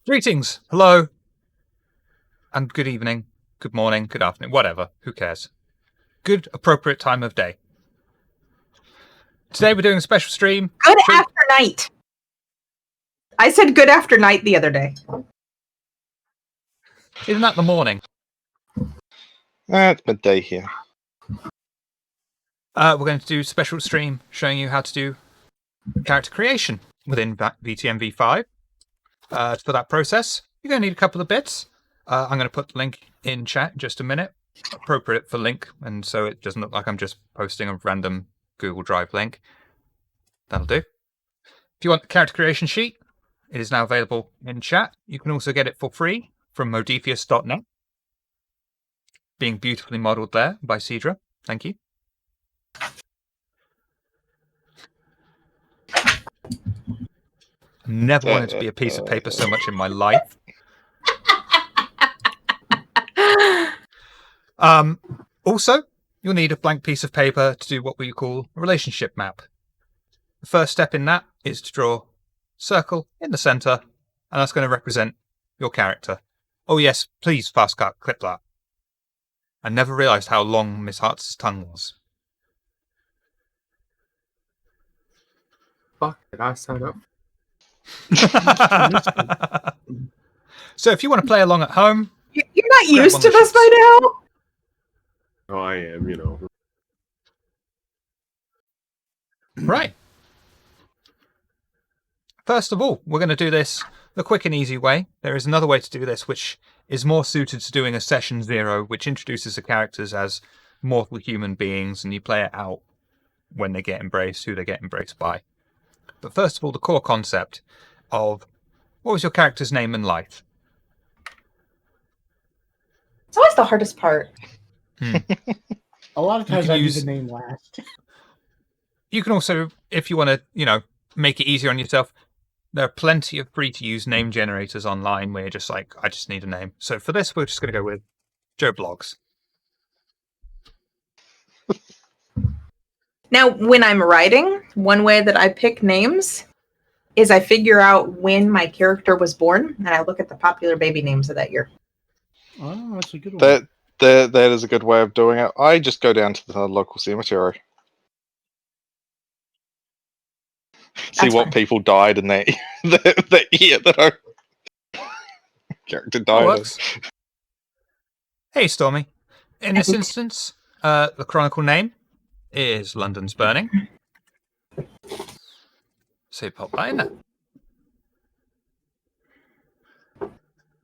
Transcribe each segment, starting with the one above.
Greetings, hello, and good evening, good morning, good afternoon, whatever, who cares. Good, appropriate time of day. Today we're doing a special stream. Good after night. I said good after night the other day. Isn't that the morning? It's midday here. We're going to do a special stream showing you how to do character creation within VTM V5. For that process, you're going to need a couple of bits. I'm going to put the link in chat in just a minute. Appropriate for link, and so it doesn't look like I'm just posting a random Google Drive link. That'll do. If you want the character creation sheet, it is now available in chat. You can also get it for free from modifius.net. Being beautifully modelled there by Cedra. Thank you. Never wanted to be a piece of paper so much in my life. Also, you'll need a blank piece of paper to do what we call a relationship map. The first step in that is to draw a circle in the centre, and that's going to represent your character. Oh yes, please, fast cut, clip that. I never realised how long Miss Hart's tongue was. Fuck, did I set up? So if you want to play along at home... You're not used to this by now? Oh, I am, you know. Right. First of all, we're going to do this the quick and easy way. There is another way to do this, which is more suited to doing a session 0, which introduces the characters as mortal human beings, and you play it out when they get embraced, who they get embraced by. But first of all, the core concept of what was your character's name in life? It's always the hardest part. A lot of times I use the name last. You can also, if you want to, make it easier on yourself, there are plenty of free-to-use name generators online where you're just like, I just need a name. So for this, we're just going to go with Joe Blogs. Now, when I'm writing, one way that I pick names is I figure out when my character was born, and I look at the popular baby names of that year. Oh, that's a good one. That is a good way of doing it. I just go down to the local cemetery. See what people died in that year that our character died in. Hey, Stormy. In this instance, the chronicle name is London's Burning. So pop that in there.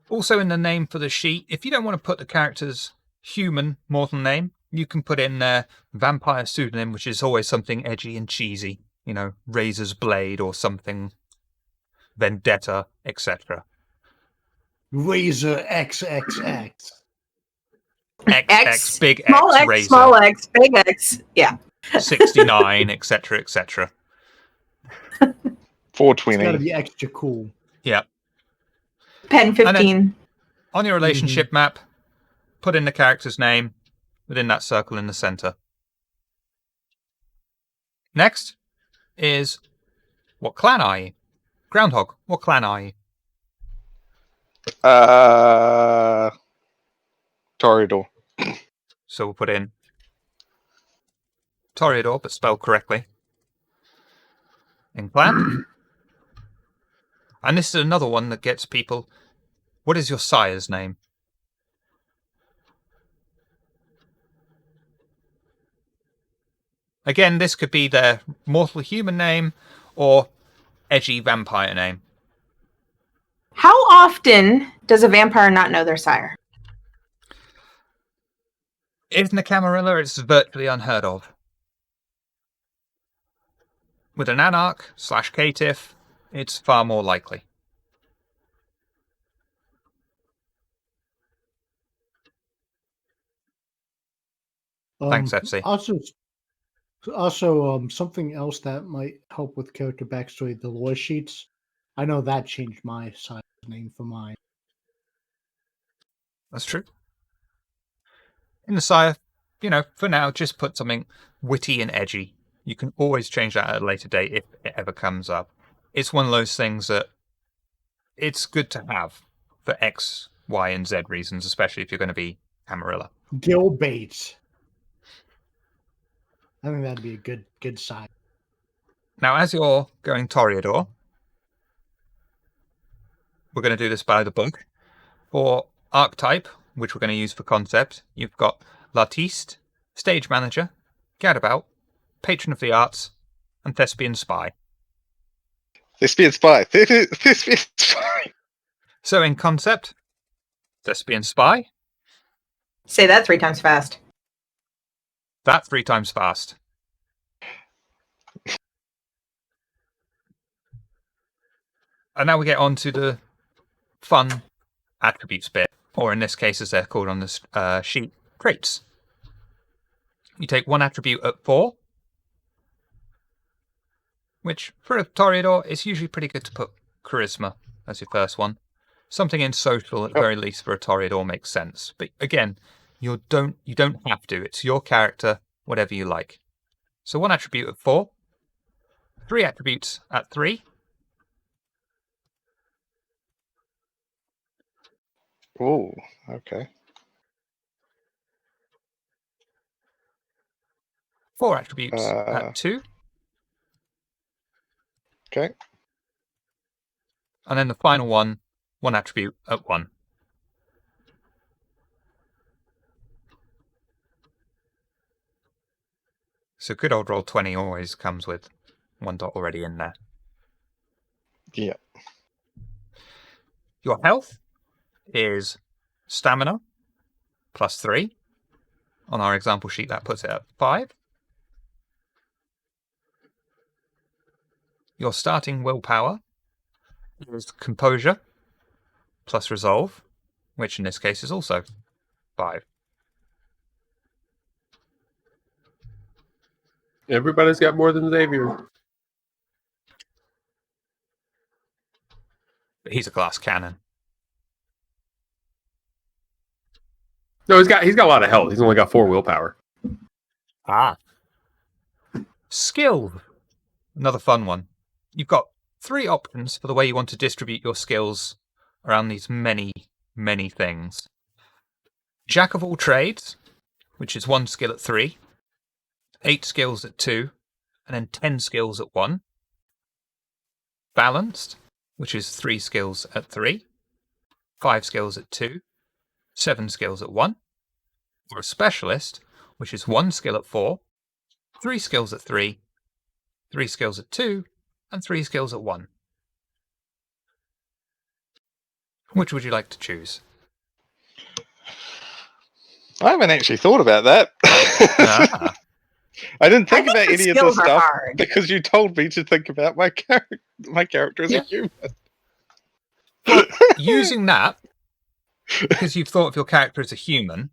Also in the name for the sheet, if you don't want to put the character's human mortal name, you can put in their vampire pseudonym, which is always something edgy and cheesy. Razor's Blade or something, Vendetta, etc. Razor XXX. XX, big small X, X, Razor. small X, big X, yeah. 69, etc., etc. 420. It's got to be extra cool. Yeah. Pen 15. On your relationship map, put in the character's name within that circle in the center. Next is, what clan are you? Groundhog, what clan are you? Toreador. So we'll put in Toreador, but spelled correctly. In clan. And this is another one that gets people. What is your sire's name? Again, this could be their mortal human name or edgy vampire name. How often does a vampire not know their sire? In the Camarilla, it's virtually unheard of. With an Anarch / Caitiff, it's far more likely. Thanks, FC. Also, something else that might help with character backstory, the lore sheets. I know that changed my sire's name for mine. That's true. In the sire, for now, just put something witty and edgy. You can always change that at a later date if it ever comes up. it's one of those things that it's good to have for X, Y, and Z reasons, especially if you're going to be Amarilla. Gil Bates. I think that'd be a good side. Now, as you're going Toreador, we're going to do this by the book. For archetype, which we're going to use for concept, you've got L'artiste, Stage Manager, Gadabout, Patron of the Arts, and Thespian Spy. Thespian Spy. Thespian Spy. So in concept, Thespian Spy, Say that 3 times fast. that 3 times fast. And now we get on to the fun attributes bit, or in this case, as they're called on this sheet, traits. You take one attribute at 4, which for a Toreador is usually pretty good to put charisma as your first one. Something in social, at the very least, for a Toreador makes sense. But again, you don't have to. It's your character, whatever you like. So one attribute at 4, 3 attributes at 3. Oh, okay. 4 attributes at 2. Okay. And then the final one attribute at 1. So good old Roll20 always comes with 1 dot already in there. Yeah. Your health is stamina plus 3. On our example sheet, that puts it at 5. Your starting willpower is composure plus resolve, which in this case is also 5. Everybody's got more than Xavier. But he's a glass cannon. No, he's got a lot of health. He's only got 4 willpower. Ah. Skill. Another fun one. You've got 3 options for the way you want to distribute your skills around these many, many things. Jack of all trades, which is 1 skill at 3, 8 skills at 2, and then 10 skills at 1. Balanced, which is 3 skills at 3, 5 skills at 2, 7 skills at 1. Or a specialist, which is 1 skill at 4, 3 skills at 3, 3 skills at 2, and 3 skills at 1. Which would you like to choose? I haven't actually thought about that. Ah. I didn't think I about think the any of the skills are stuff hard. because you told me to think about my character as Yeah. a human. Using that, because you've thought of your character as a human,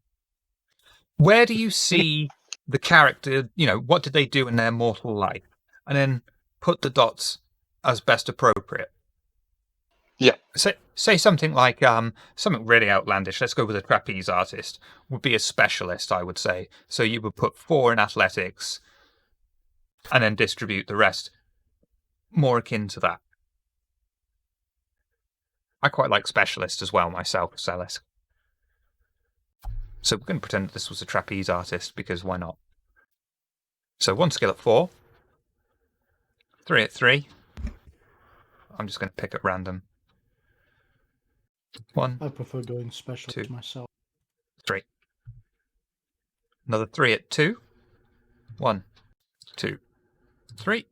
where do you see the character, what did they do in their mortal life? And then put the dots as best appropriate. Yeah. Say something like something really outlandish. Let's go with a trapeze artist. Would be a specialist, I would say. So you would put 4 in athletics, and then distribute the rest more akin to that. I quite like specialist as well myself, Celeste. So we're going to pretend that this was a trapeze artist because why not? So 1 skill at 4, 3 at 3. I'm just going to pick at random. 1, I prefer going special 2. to myself. 3. Another 3 at 2. 1, 2, 3.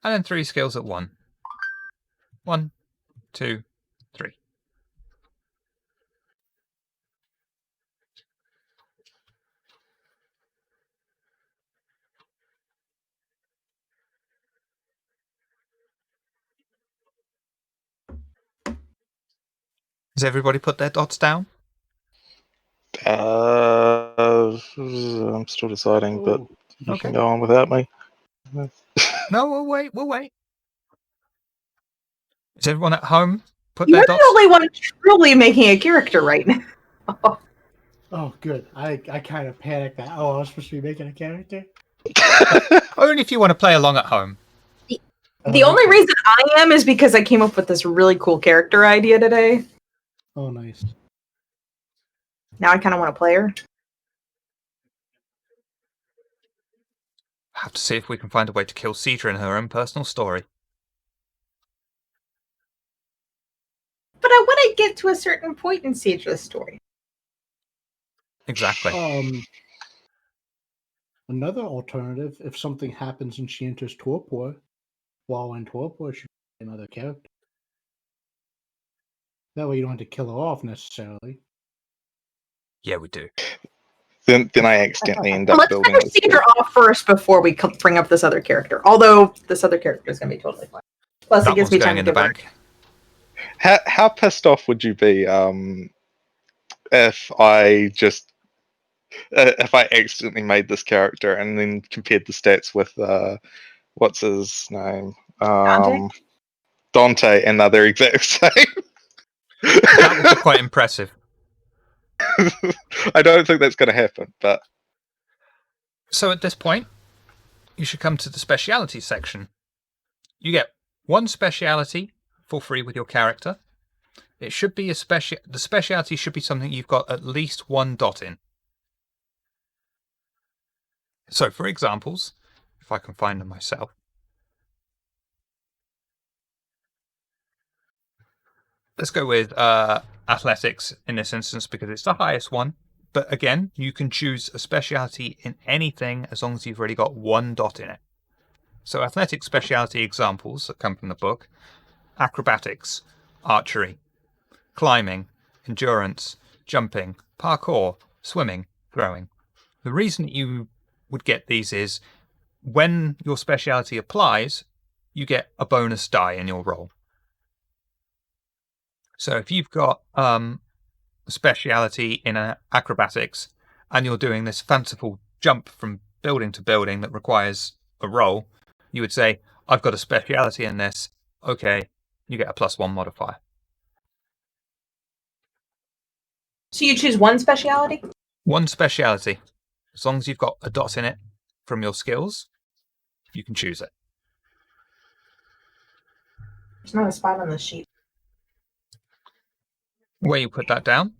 And then 3 skills at 1. 1, 2, 3. Has everybody put their dots down? I'm still deciding, but you Okay. can go on without me. No, we'll wait. Is everyone at home put You're their the dots? only one truly making a character right now. Oh, good. I kind of panicked that. Oh, I was supposed to be making a character? Only if you want to play along at home. The only reason I am is because I came up with this really cool character idea today. Oh, nice. Now I kind of want to play her. Have to see if we can find a way to kill Cedra in her own personal story. But I want to get to a certain point in Cedra's story. Exactly. Another alternative, if something happens and she enters torpor, while in torpor, she can be another character. That way you don't have to kill her off necessarily. Yeah, we do. Then I accidentally end up Let's building finish Cedra off first before we bring up this other character. Although this other character is going to be totally fine. Plus, That it gives one's me going time to in the give her. bank. How pissed off would you be if I just if I accidentally made this character and then compared the stats with what's his name, Dante, and they're exact same? That would be quite impressive. I don't think that's going to happen, but So at this point, you should come to the speciality section. You get one speciality for free with your character. It should be the speciality should be something you've got at least one dot in. So for examples, if I can find them myself. Let's go with athletics in this instance because it's the highest one. But again, you can choose a speciality in anything as long as you've already got one dot in it. So athletic speciality examples that come from the book: acrobatics, archery, climbing, endurance, jumping, parkour, swimming, throwing. The reason you would get these is when your speciality applies, you get a bonus die in your roll. So if you've got a speciality in acrobatics and you're doing this fanciful jump from building to building that requires a roll, you would say, I've got a speciality in this. Okay, you get a +1 modifier. So you choose one speciality? One speciality. As long as you've got a dot in it from your skills, you can choose it. There's not a spot on the sheet. Where you put that down: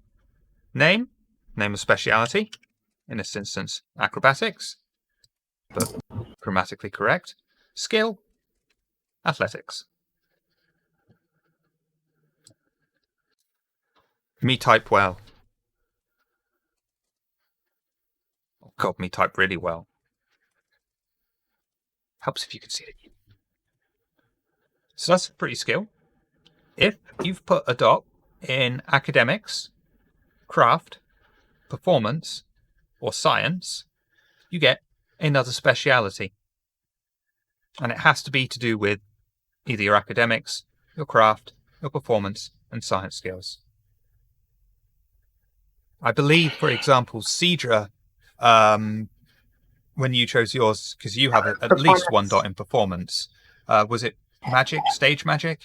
name of speciality, in this instance acrobatics, but grammatically correct. Skill, athletics. Me type well. Oh God, me type really well. Helps if you can see it. So that's a pretty skill. If you've put a dot in academics, craft, performance, or science, you get another speciality. And it has to be to do with either your academics, your craft, your performance, and science skills. I believe, for example, Cedra, when you chose yours, because you have at least one dot in performance, was it magic, stage magic?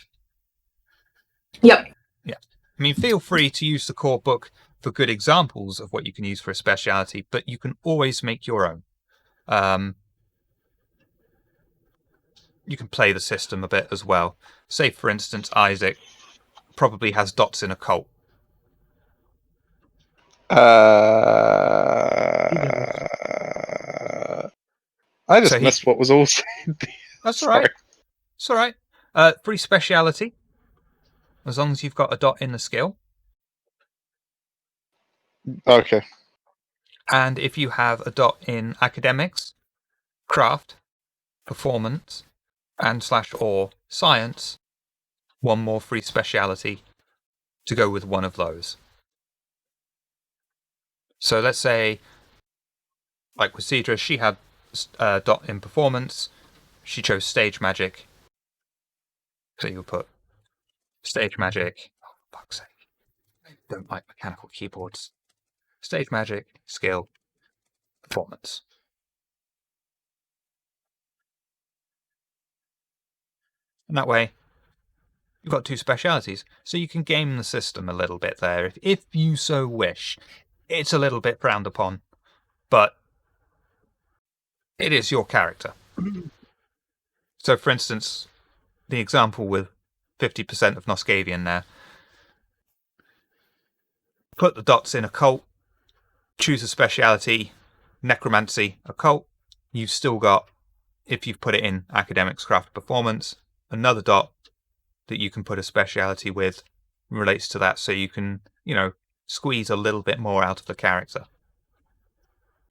Yep. Yeah. I mean, feel free to use the core book for good examples of what you can use for a speciality, but you can always make your own. You can play the system a bit as well. Say, for instance, Isaac probably has dots in occult. I just missed what was all said. That's all right. It's all right. Free speciality, as long as you've got a dot in the skill. Okay. And if you have a dot in academics, craft, performance, and /or science, one more free speciality to go with one of those. So let's say, like with Cedra, she had a dot in performance. She chose stage magic. So you put stage magic. Oh, for fuck's sake. I don't like mechanical keyboards. Stage magic, skill, performance. And that way, you've got two specialities. So you can game the system a little bit there, if you so wish. It's a little bit frowned upon, but it is your character. So, for instance, the example with 50% of Noscavian there. Put the dots in occult, choose a speciality, necromancy, occult. You've still got, if you've put it in academics, craft, performance, another dot that you can put a speciality with relates to that, so you can, squeeze a little bit more out of the character.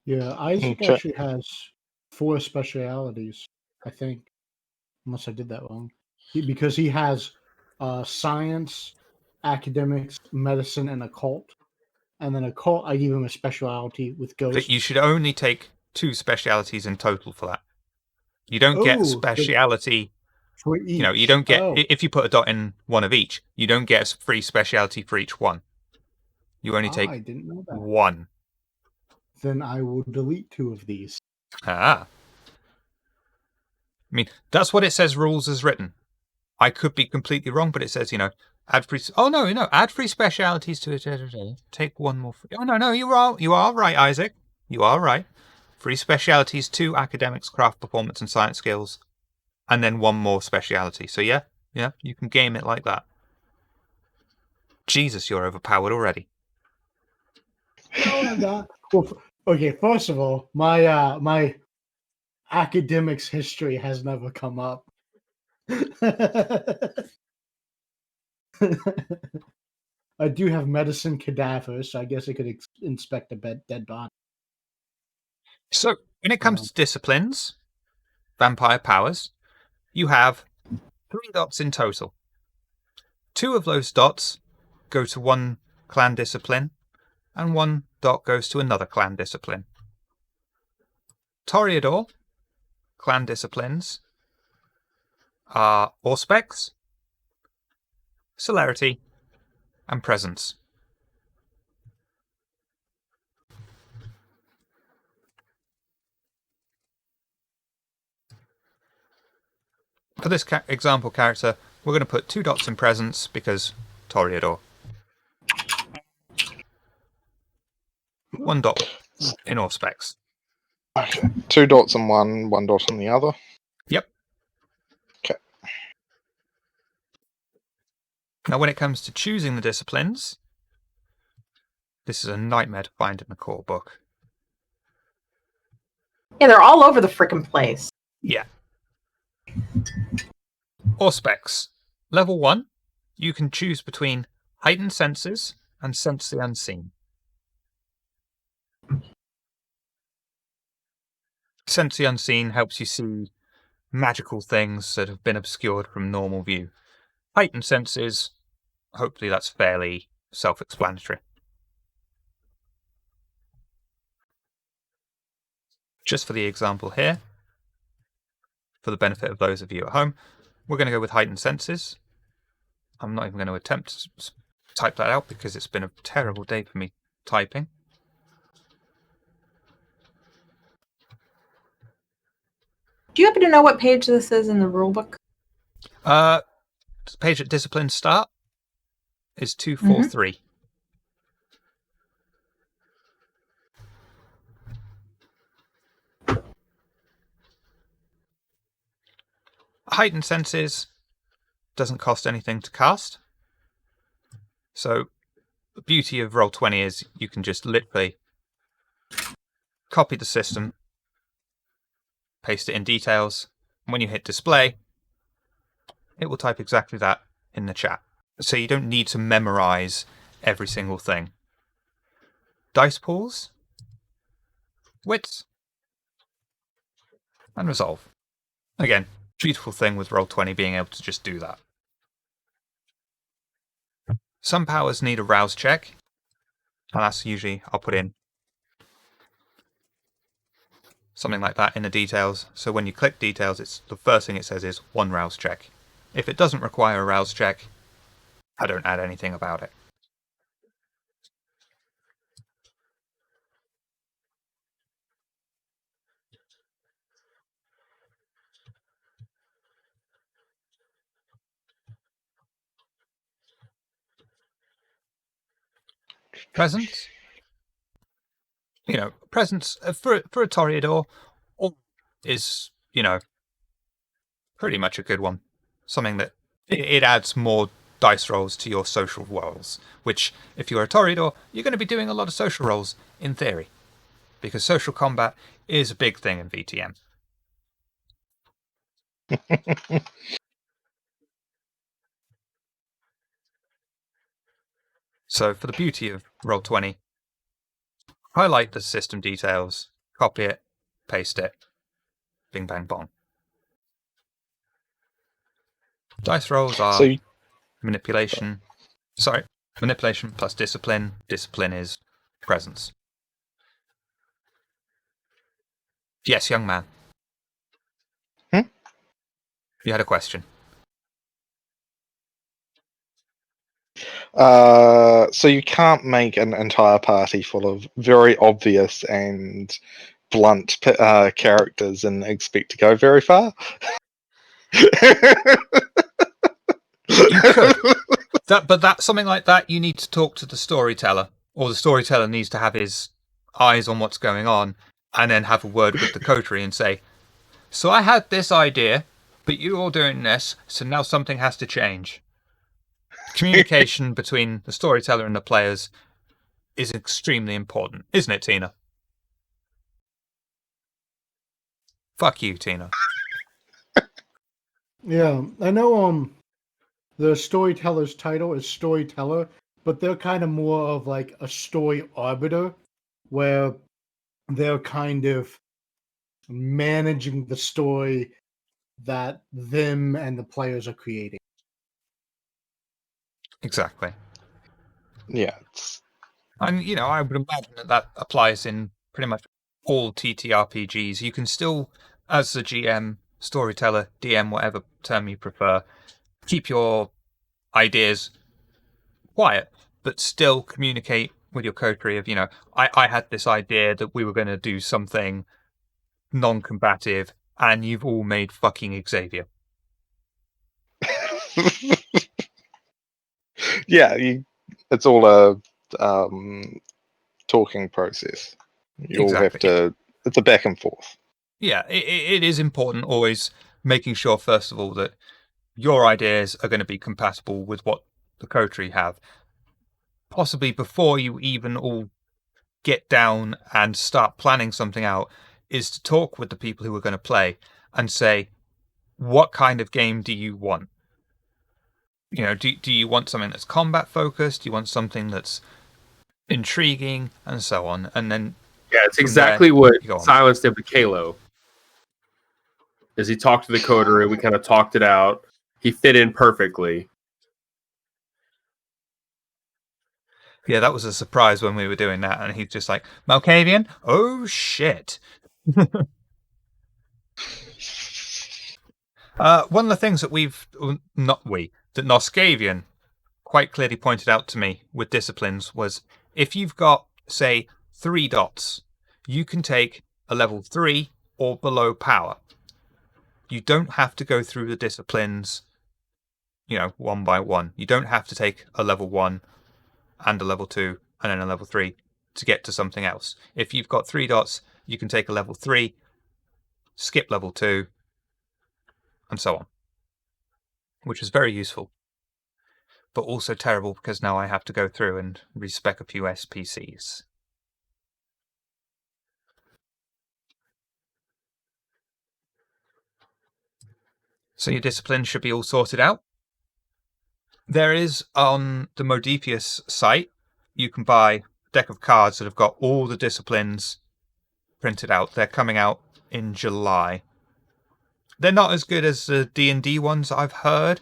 Yeah, Isaac Okay. actually has 4 specialities, I think, unless I did that wrong. Because he has science, academics, medicine, and occult. And then occult, I give him a speciality with But ghosts. you should only take 2 specialities in total for that. You don't get Oh, speciality. for each. You don't get, Oh. if you put a dot in one of each, you don't get a free speciality for each one. You only I take didn't know that. one. Then I will delete 2 of these. I mean, that's what it says rules as written. I could be completely wrong, but it says, add free. Oh, no, add free specialities to it. Take one more free. Oh, no, you are right, Isaac. You are right. Free specialities, 2 academics, craft, performance, and science skills, and then 1 more speciality. So, yeah, you can game it like that. Jesus, you're overpowered already. No, I'm not. Well, okay, first of all, my academics history has never come up. I do have medicine cadavers, so I guess I could inspect a dead body. So, when it comes to disciplines, vampire powers, you have 3 dots in total. 2 of those dots go to one clan discipline, and 1 dot goes to another clan discipline. Toreador clan disciplines are Auspex, Celerity, and Presence. For this example character, we're going to put 2 dots in Presence because Toreador. 1 dot in Auspex. Okay. 2 dots on one dot on the other. Yep. Okay. Now, when it comes to choosing the disciplines, this is a nightmare to find in the core book. Yeah, they're all over the frickin' place. Yeah. Auspex. Level 1, you can choose between heightened senses and sense the unseen. Sense the unseen helps you see magical things that have been obscured from normal view. Heightened senses, hopefully that's fairly self-explanatory. Just for the example here, for the benefit of those of you at home, we're going to go with heightened senses. I'm not even going to attempt to type that out because it's been a terrible day for me typing. Do you happen to know what page this is in the rulebook? The page at discipline start is 243. Heightened senses doesn't cost anything to cast. So the beauty of Roll20 is you can just literally copy the system, paste it in details, and when you hit display, it will type exactly that in the chat. So you don't need to memorize every single thing. Dice pools, wits, and resolve. Again, beautiful thing with Roll20 being able to just do that. Some powers need a rouse check, and that's usually, I'll put in something like that in the details. So when you click details, it's the first thing it says is 1 rouse check. If it doesn't require a rouse check, I don't add anything about it. Presence. Presence for a Toreador is, pretty much a good one. something that it adds more dice rolls to your social rolls, which, if you're a Toreador, you're going to be doing a lot of social rolls, in theory, because social combat is a big thing in VTM. So for the beauty of Roll20, highlight the system details, copy it, paste it, bing bang bong. Dice rolls are manipulation. Sorry, manipulation plus discipline. Discipline is presence. Yes, young man. You had a question. So you can't make an entire party full of very obvious and blunt characters and expect to go very far. You could. But that something like that, you need to talk to the storyteller, or the storyteller needs to have his eyes on what's going on, and then have a word with the coterie and say, "So I had this idea, but you're all doing this, so now something has to change." Communication between the storyteller and the players is extremely important, isn't it, Tina? Fuck you, Tina. Yeah, I know. The storyteller's title is storyteller, but they're kind of more of like a story arbiter, where they're kind of managing the story that them and the players are creating. Exactly. Yeah. And, I would imagine that applies in pretty much all TTRPGs. You can still, as the GM, storyteller, DM, whatever term you prefer, keep your ideas quiet, but still communicate with your coterie of, I had this idea that we were going to do something non-combative, and you've all made fucking Xavier. Yeah, it's all a talking process. You all have to. It's a back and forth. Yeah, it is important always making sure, first of all, that your ideas are going to be compatible with what the coterie have. Possibly before you even all get down and start planning something out, is to talk with the people who are going to play and say, what kind of game do you want? Do you want something that's combat focused? Do you want something that's intriguing, and so on? And then it's exactly what what Silence did with Kalo. As he talked to the coterie, we kind of talked it out. He fit in perfectly. Yeah, that was a surprise when we were doing that, and he's just like, Malkavian? Oh shit. One of the things that that Noscavian quite clearly pointed out to me with disciplines was, if you've got, say, 3 dots, you can take a level 3 or below power. You don't have to go through the disciplines, one by one. You don't have to take a level 1 and a level 2 and then a level 3 to get to something else. If you've got 3 dots, you can take a level 3, skip level 2, and so on, which is very useful, but also terrible because now I have to go through and respec a few SPCs. So your disciplines should be all sorted out. There is, on the Modifius site, you can buy a deck of cards that have got all the disciplines printed out. They're coming out in July. They're not as good as the D&D ones I've heard,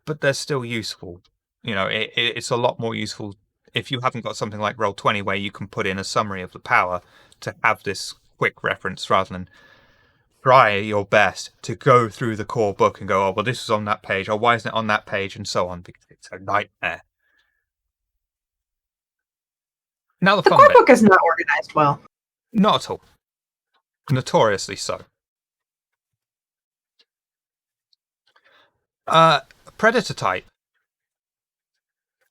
but they're still useful. It's a lot more useful if you haven't got something like Roll20 where you can put in a summary of the power to have this quick reference rather than try your best to go through the core book and go, oh, well, this is on that page, or why isn't it on that page, and so on, because it's a nightmare. Now the core book is not organized well. Not at all. Notoriously so. Predator type.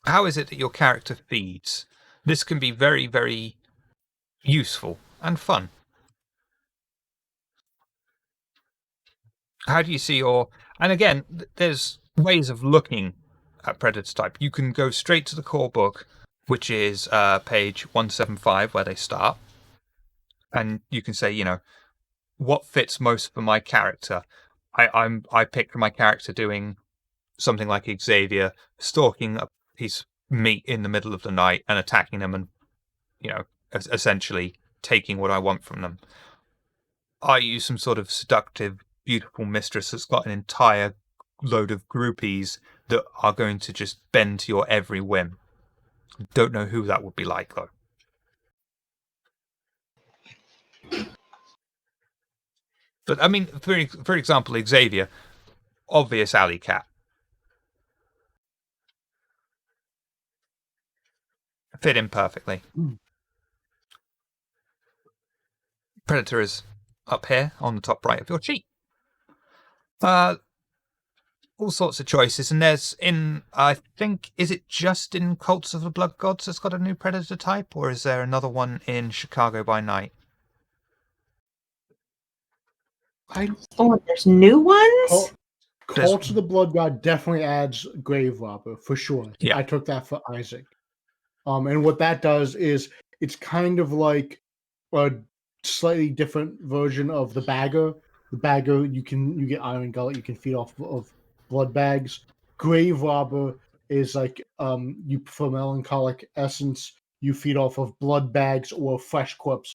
How is it that your character feeds? This can be very, very useful and fun. How do you see your And again, there's ways of looking at predator type. You can go straight to the core book, which is page 175, where they start. And you can say, what fits most for my character? I picture my character doing something like Xavier, stalking a piece of meat in the middle of the night and attacking them and, essentially taking what I want from them. I use some sort of seductive, beautiful mistress that's got an entire load of groupies that are going to just bend to your every whim. Don't know who that would be like, though. But, I mean, for example, Xavier, obvious alley cat. Fit in perfectly. Predator is up here on the top right of your sheet. All sorts of choices, and there's I think, is it just in Cults of the Blood Gods that's got a new Predator type, or is there another one in Chicago by Night? Oh, there's new ones? Cult of the Blood God definitely adds Grave Robber, for sure. Yeah. I took that for Isaac. And what that does is it's kind of like a slightly different version of the Bagger. The Bagger, you get Iron Gullet, you can feed off of blood bags. Grave Robber is like you for melancholic essence, you feed off of blood bags or fresh corpse.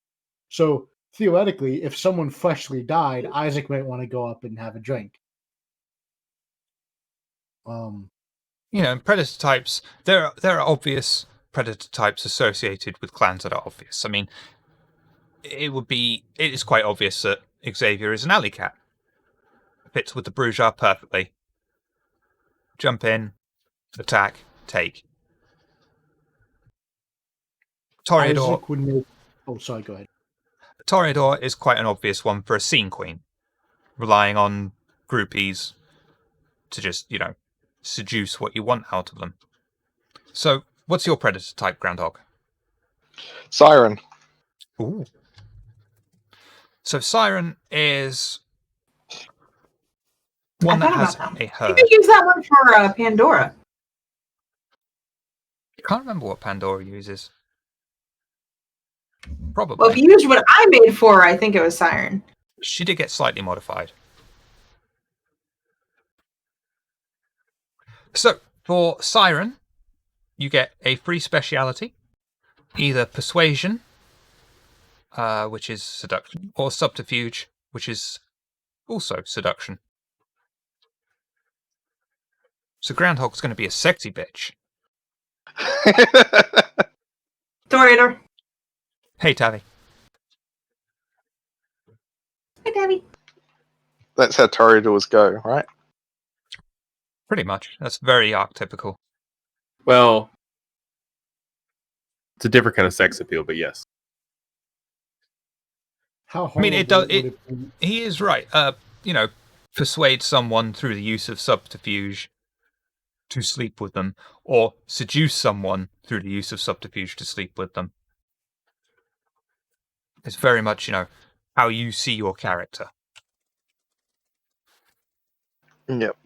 So theoretically, if someone freshly died, Isaac might want to go up and have a drink. In Predator types, there are obvious Predator types associated with clans that are obvious. I mean, it is quite obvious that Xavier is an alley cat. Fits with the Bruja perfectly. Jump in, attack, take. Toreador. Isaac would make... Oh, sorry, go ahead. Toreador is quite an obvious one for a scene queen, relying on groupies to just, seduce what you want out of them. So, what's your Predator type, Groundhog? Siren. Ooh. So, Siren is one that has a You herd. could use that one for Pandora. I can't remember what Pandora uses. Probably. Well, if you used what I made for her, I think it was Siren. She did get slightly modified. So, for Siren, you get a free speciality, either Persuasion, which is Seduction, or Subterfuge, which is also Seduction. So Groundhog's going to be a sexy bitch. Toreador. Hey, Tavi. Hi, Debbie. That's how Toreadors go, right? Pretty much. That's very archetypical. Well, it's a different kind of sex appeal, but yes. How I mean, it does. horrible would it be? He is right. Persuade someone through the use of subterfuge to sleep with them, or seduce someone through the use of subterfuge to sleep with them. It's very much, how you see your character. Yep.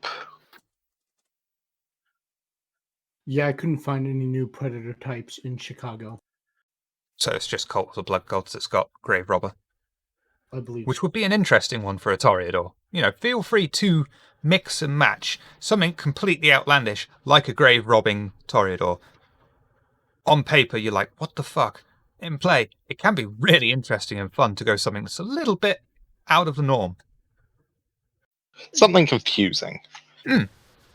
Yeah, I couldn't find any new Predator types in Chicago, So it's just Cult of the Blood Gods that's got Grave Robber, I believe. which would be an interesting one for a Toreador. Feel free to mix and match something completely outlandish, like a grave robbing Toreador. On paper, you're like, what the fuck? In play, it can be really interesting and fun to go something that's a little bit out of the norm. Something confusing.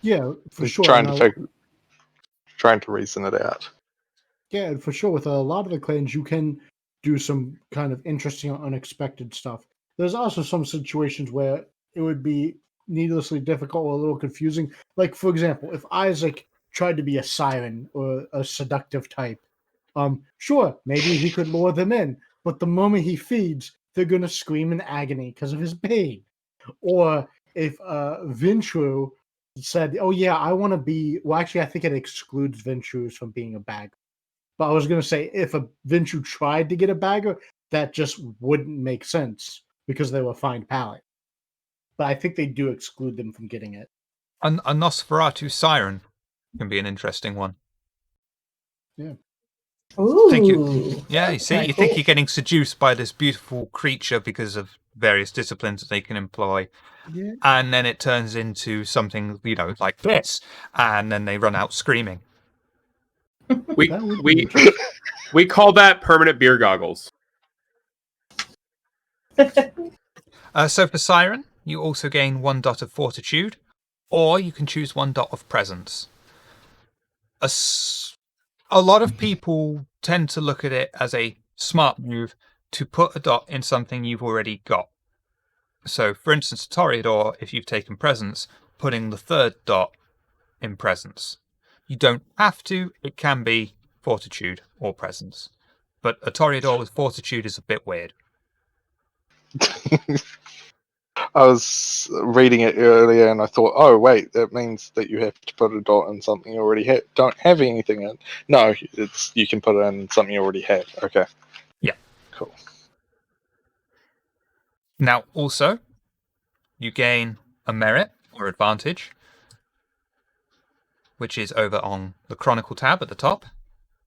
Yeah, for sure. Trying to reason it out. Yeah, for sure. With a lot of the clans, you can do some kind of interesting or unexpected stuff. There's also some situations where it would be needlessly difficult or a little confusing. Like, for example, if Isaac tried to be a siren or a seductive type, sure, maybe he could lure them in, but the moment he feeds, they're going to scream in agony because of his pain. Or if Vintru said, oh yeah, I want to be... Well, actually, I think it excludes Vintrus from being a bagger. But I was going to say, if a Vintru tried to get a bagger, that just wouldn't make sense because they were fine palate. but I think they do exclude them from getting it. A Nosferatu siren can be an interesting one. Ooh. Think you see, kinda you think cool. you're getting seduced by this beautiful creature because of various disciplines that they can employ, Yeah. and then it turns into something, like this, and then they run out screaming. We That would be we interesting. we call that permanent beer goggles. So for siren, you also gain 1 dot of fortitude, or you can choose 1 dot of presence. A lot of people tend to look at it as a smart move to put a dot in something you've already got. So, for instance, Toreador, if you've taken presence, putting the 3rd dot in presence. You don't have to, it can be fortitude or presence. But a Toreador with fortitude is a bit weird. I was reading it earlier and I thought, oh wait, that means that you have to put a dot in something you already don't have anything in. No, it's you can put it in something you already have. Okay. Yeah. Cool. Now, also, you gain a merit or advantage, which is over on the Chronicle tab at the top,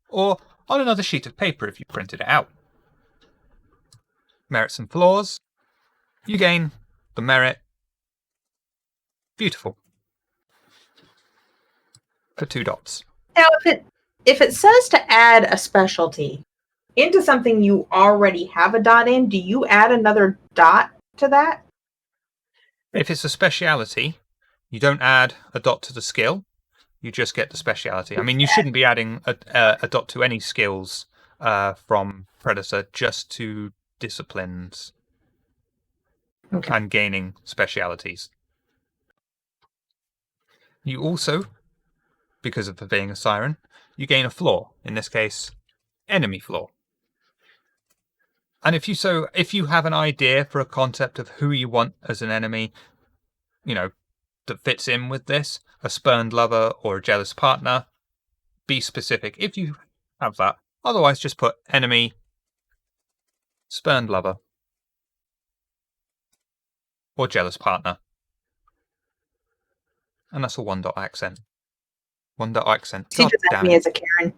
or on another sheet of paper if you printed it out. Merits and flaws. You gain the merit beautiful for 2 dots. Now, if it says to add a specialty into something you already have a dot in, do you add another dot to that? If it's a speciality, you don't add a dot to the skill. You just get the speciality. I mean, you shouldn't be adding a dot to any skills from Predator, just to disciplines and gaining specialities. You also, because of being a siren, you gain a flaw. In this case, enemy flaw. And if you have an idea for a concept of who you want as an enemy, that fits in with this, a spurned lover or a jealous partner, be specific if you have that. Otherwise, just put enemy, spurned lover, or jealous partner. And that's a 1 dot accent. 1 dot accent. God Teaches damn me it. as a Karen.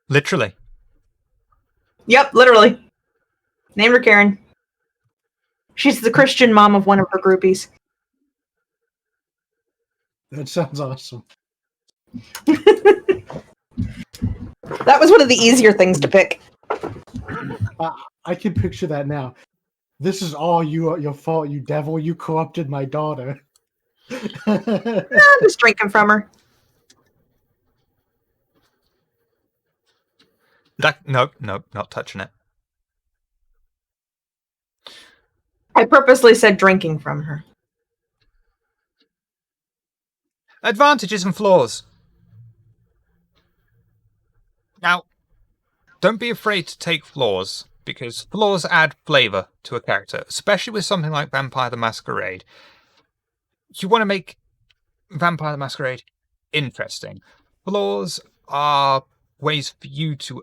Literally. Yep, literally. Named her Karen. She's the Christian mom of one of her groupies. That sounds awesome. That was one of the easier things to pick. I can picture that now. This is all your fault, you devil. You corrupted my daughter. I'm just drinking from her. Nope, not touching it. I purposely said drinking from her. Advantages and flaws. Now, don't be afraid to take flaws, because flaws add flavour to a character, especially with something like Vampire the Masquerade. You want to make Vampire the Masquerade interesting. Flaws are ways for you to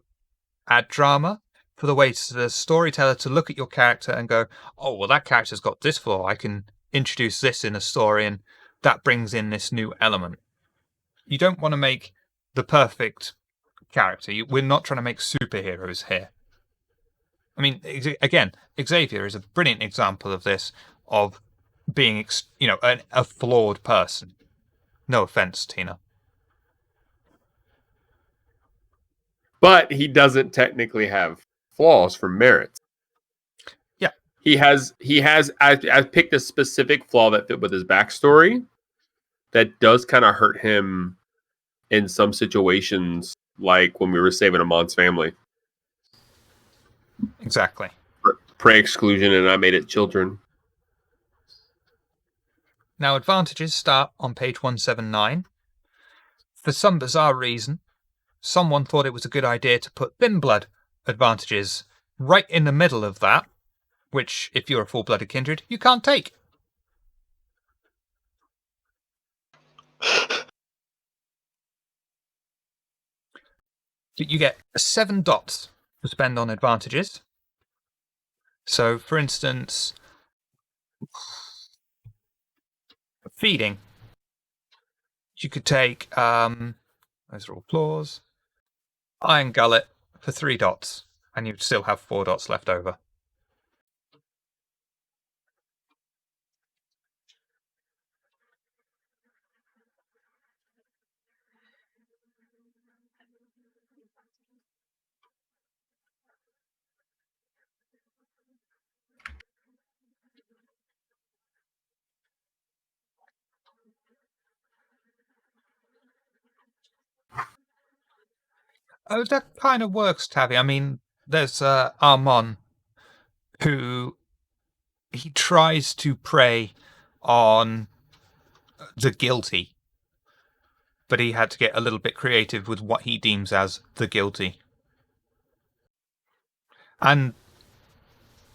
add drama, for the storyteller to look at your character and go, oh, well, that character's got this flaw. I can introduce this in a story, and that brings in this new element. You don't want to make the perfect character. We're not trying to make superheroes here. I mean, again, Xavier is a brilliant example of this, of being, a flawed person. No offense, Tina. But he doesn't technically have flaws for merits. Yeah. He has I picked a specific flaw that fit with his backstory that does kind of hurt him in some situations, like when we were saving Amon's family. Exactly. Prey exclusion, and I made it children. Now, advantages start on page 179. For some bizarre reason, someone thought it was a good idea to put thin blood advantages right in the middle of that, which, if you're a full-blooded kindred, you can't take. You get 7 dots to spend on advantages. So, for instance, Feeding. You could take, those are all claws. Iron Gullet for 3 dots, and you'd still have 4 dots left over. Oh, that kind of works, Tavi. I mean, there's Armon, who he tries to prey on the guilty, but he had to get a little bit creative with what he deems as the guilty. And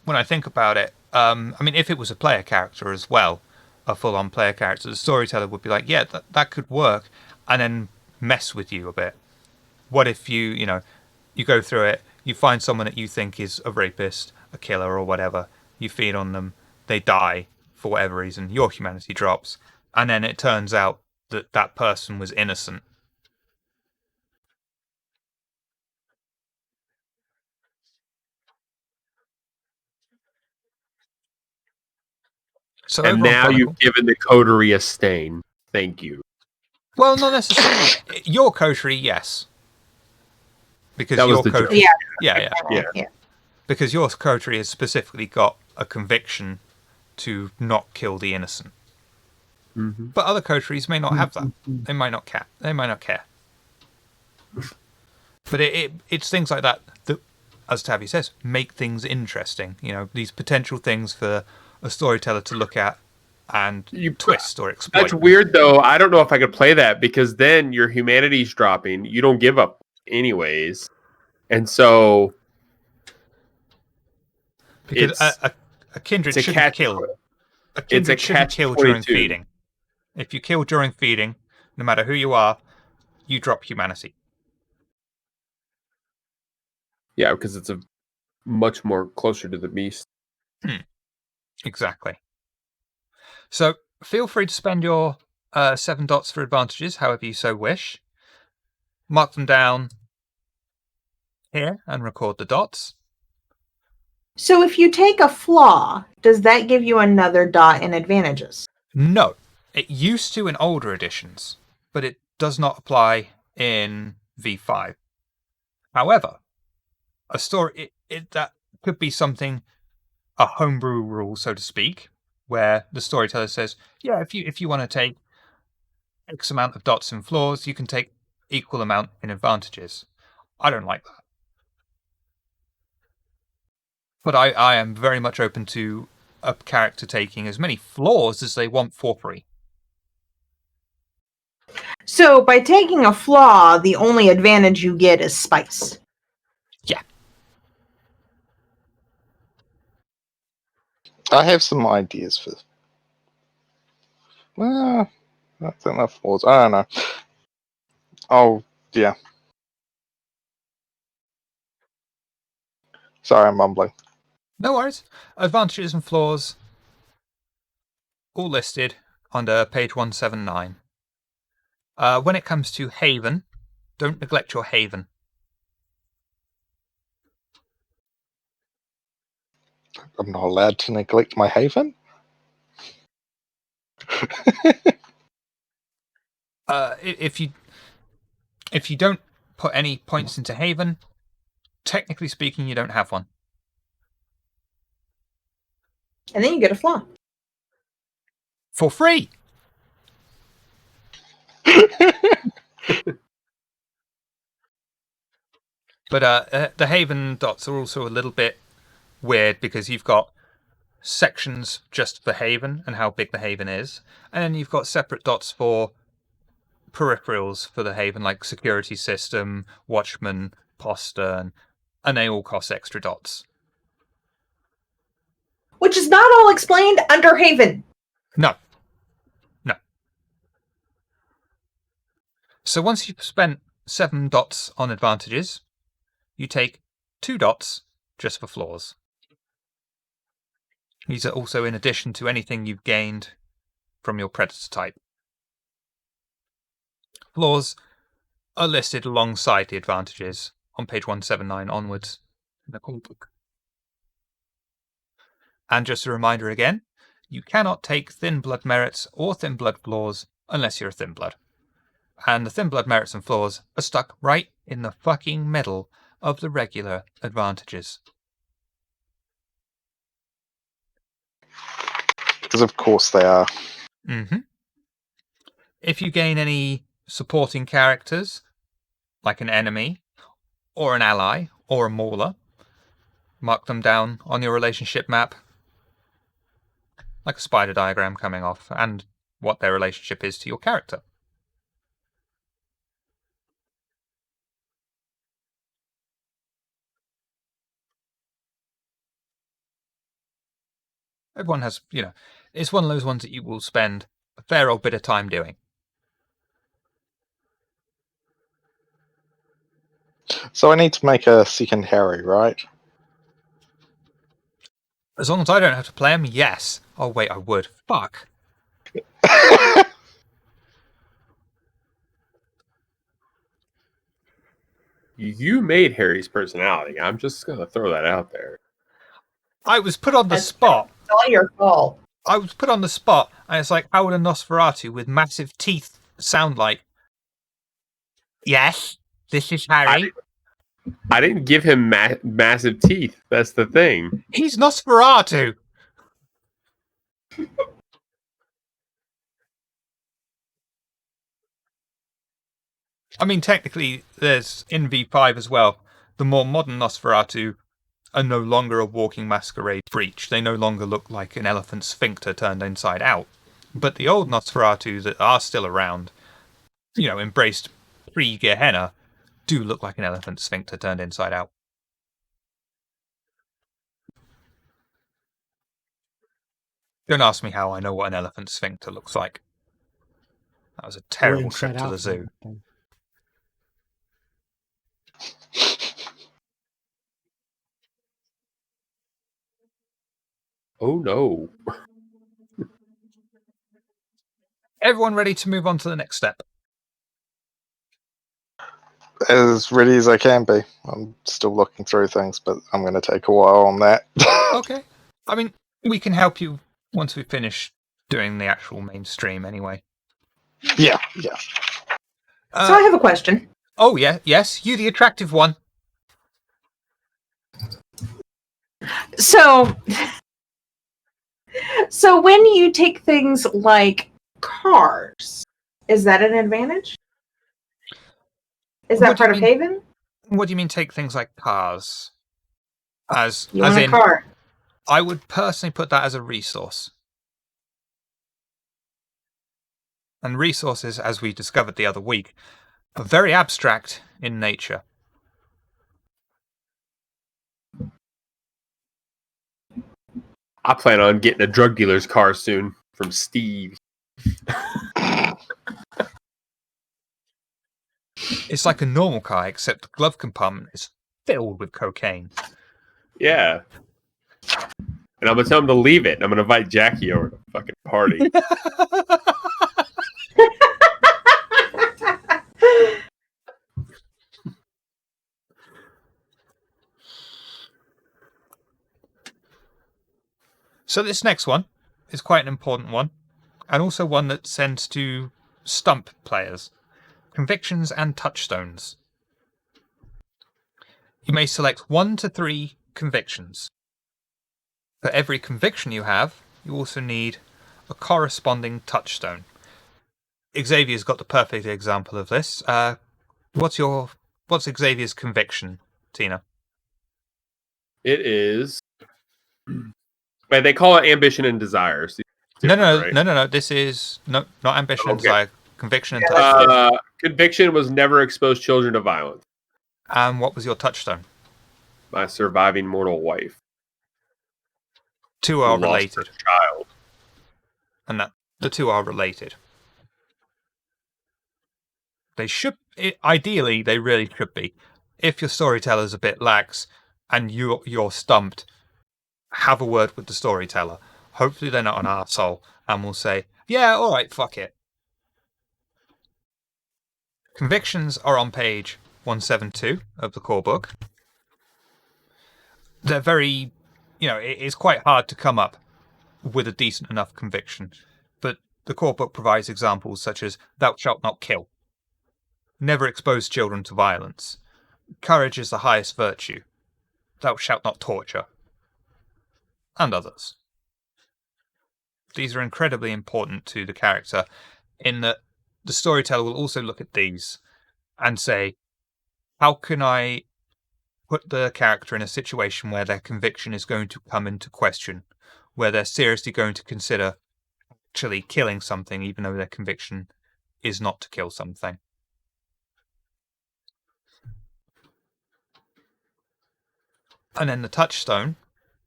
when I think about it, I mean, if it was a player character as well, a full-on player character, the storyteller would be like, yeah, that could work, and then mess with you a bit. What if you go through it, you find someone that you think is a rapist, a killer, or whatever, you feed on them, they die for whatever reason, your humanity drops, and then it turns out that that person was innocent. So And over on now Chronicle- you've given the coterie a stain. Thank you. Well, not necessarily. Your coterie, yes. Because That was your the coterie, joke. yeah. Because your coterie has specifically got a conviction to not kill the innocent. Mm-hmm. But other coteries may not have that. They might not care. But it's things like that, as Tavi says, make things interesting. These potential things for a storyteller to look at and twist or exploit. That's weird, though. I don't know if I could play that, because then your humanity's dropping. You don't give up anyways. And so... Because a kindred shouldn't kill. A kindred shouldn't kill during feeding. If you kill during feeding, no matter who you are, you drop humanity. Yeah, because it's a much more closer to the beast. Exactly. So feel free to spend your 7 dots for advantages, however you so wish. Mark them down here and record the dots. So if you take a flaw, does that give you another dot in advantages? No. It used to in older editions, but it does not apply in V5. However, a story that could be something, a homebrew rule, so to speak, where the storyteller says, yeah, if you want to take X amount of dots in flaws, you can take equal amount in advantages. I don't like that. But I am very much open to a character taking as many flaws as they want for free. So by taking a flaw, the only advantage you get is spice. Yeah. I have some ideas for. Well, I think that falls. I don't know. Oh, yeah. Sorry, I'm mumbling. No worries. Advantages and flaws, all listed under page 179. When it comes to Haven, don't neglect your Haven. I'm not allowed to neglect my haven? If you don't put any points into Haven, technically speaking, you don't have one. And then you get a flaw. For free! But the Haven dots are also a little bit weird, because you've got sections just for Haven and how big the Haven is, and then you've got separate dots for peripherals for the Haven, like security system, watchman, postern, and they all cost extra dots. Which is not all explained under Haven. No. So once you've spent 7 dots on advantages, you take 2 dots just for flaws. These are also in addition to anything you've gained from your predator type. Flaws are listed alongside the advantages on page 179 onwards in the core book. And just a reminder again, you cannot take thin blood merits or thin blood flaws unless you're a thin blood. And the thin blood merits and flaws are stuck right in the fucking middle of the regular advantages. Because of course they are. Mm-hmm. If you gain any supporting characters, like an enemy, or an ally, or a mauler, mark them down on your relationship map, like a spider diagram coming off, and what their relationship is to your character. Everyone has, it's one of those ones that you will spend a fair old bit of time doing. So I need to make a second Harry, right? As long as I don't have to play him, yes. Oh, wait, I would. Fuck. You made Harry's personality. I'm just going to throw that out there. I was put on the spot. It's all your fault. I was put on the spot, and it's like, how would a Nosferatu with massive teeth sound like? Yes, this is Harry. I didn't give him massive teeth. That's the thing. He's Nosferatu. I mean, technically, there's in V5 as well. The more modern Nosferatu are no longer a walking masquerade breach. They no longer look like an elephant sphincter turned inside out. But the old Nosferatu that are still around, embraced pre-Gehenna, do look like an elephant sphincter turned inside out. Don't ask me how I know what an elephant sphincter looks like. That was a terrible trip to the zoo. Oh no. Everyone ready to move on to the next step? As ready as I can be. I'm still looking through things, but I'm going to take a while on that. Okay. I mean, we can help you once we finish doing the actual mainstream anyway. Yeah. So I have a question. Oh, yeah, yes, you the attractive one. So when you take things like cars, is that an advantage? Is that What do you part of mean? Haven? What do you mean take things like cars? As You want a in, car? I would personally put that as a resource. And resources, as we discovered the other week, are very abstract in nature. I plan on getting a drug dealer's car soon from Steve. It's like a normal car, except the glove compartment is filled with cocaine. Yeah. And I'm going to tell him to leave it. I'm going to invite Jackie over to the fucking party. So this next one is quite an important one, and also one that tends to stump players. Convictions and touchstones. You may select 1 to 3 convictions. For every conviction you have, you also need a corresponding touchstone. Xavier's got the perfect example of this. What's Xavier's conviction, Tina? It is... But they call it ambition and desires. No. This is not ambition and Okay. desire. Conviction and touchstone. Conviction was never expose children to violence. And what was your touchstone? My surviving mortal wife. 2 are who lost related. her child. And that the 2 are related. Ideally, they really should be. If your storyteller's a bit lax and you're stumped, have a word with the storyteller. Hopefully they're not an arsehole and will say, yeah, all right, fuck it. Convictions are on page 172 of the core book. They're very, it's quite hard to come up with a decent enough conviction. But the core book provides examples such as, thou shalt not kill. Never expose children to violence. Courage is the highest virtue. Thou shalt not torture. And others. These are incredibly important to the character in that the storyteller will also look at these and say, how can I put the character in a situation where their conviction is going to come into question, where they're seriously going to consider actually killing something, even though their conviction is not to kill something. And then the touchstone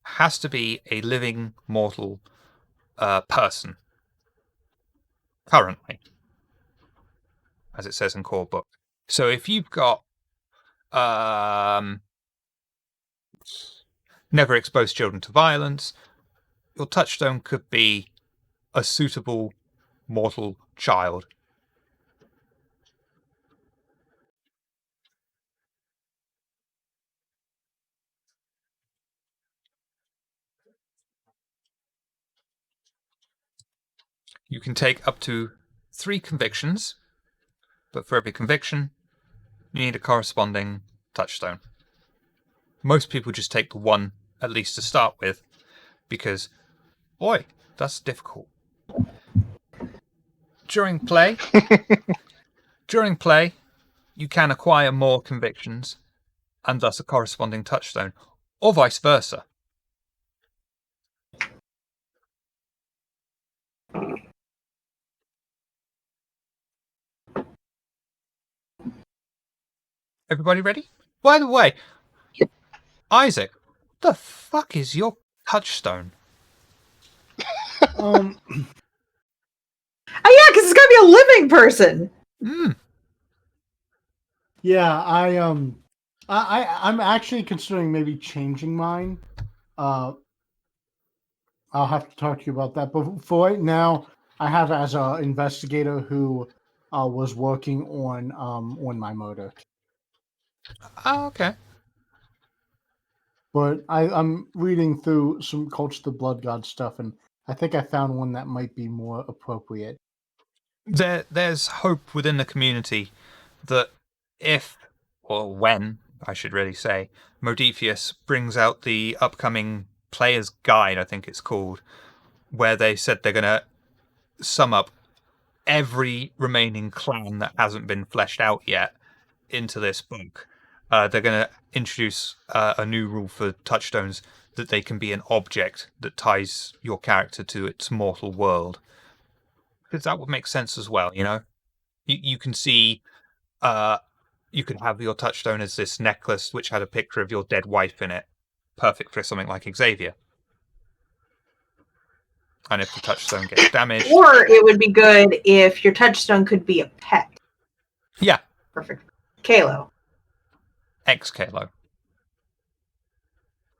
has to be a living, mortal person. Currently. As it says in core book. So if you've got never expose children to violence, your touchstone could be a suitable mortal child. You can take up to 3 convictions, but for every conviction, you need a corresponding touchstone. Most people just take the 1 at least to start with, because, boy, that's difficult. During play, you can acquire more convictions, and thus a corresponding touchstone, or vice versa. Everybody ready? By the way, Isaac, what the fuck is your touchstone? Oh yeah, because it's gotta be a living person. Yeah, I'm actually considering maybe changing mine. I'll have to talk to you about that. But for right now, I have as an investigator who was working on my murder. Oh, okay. But I'm reading through some Cults of the Blood God stuff, and I think I found one that might be more appropriate. There's hope within the community that if, or when, I should really say, Modiphius brings out the upcoming Player's Guide, I think it's called, where they said they're going to sum up every remaining clan that hasn't been fleshed out yet into this book. They're going to introduce a new rule for touchstones, that they can be an object that ties your character to its mortal world. Because that would make sense as well, you know? You can see, you could have your touchstone as this necklace which had a picture of your dead wife in it. Perfect for something like Xavier. And if the touchstone gets damaged... Or it would be good if your touchstone could be a pet. Yeah. Perfect. Kalo. Ex-Kalo.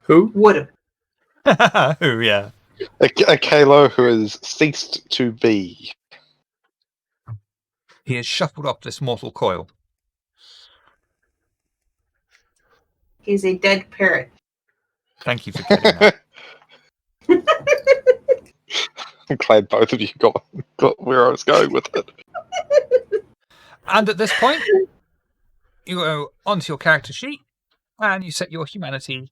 Who? Would have. Who, yeah. A Kalo who has ceased to be. He has shuffled off this mortal coil. He's a dead parrot. Thank you for getting that. I'm glad both of you got where I was going with it. And at this point, you go onto your character sheet, and you set your humanity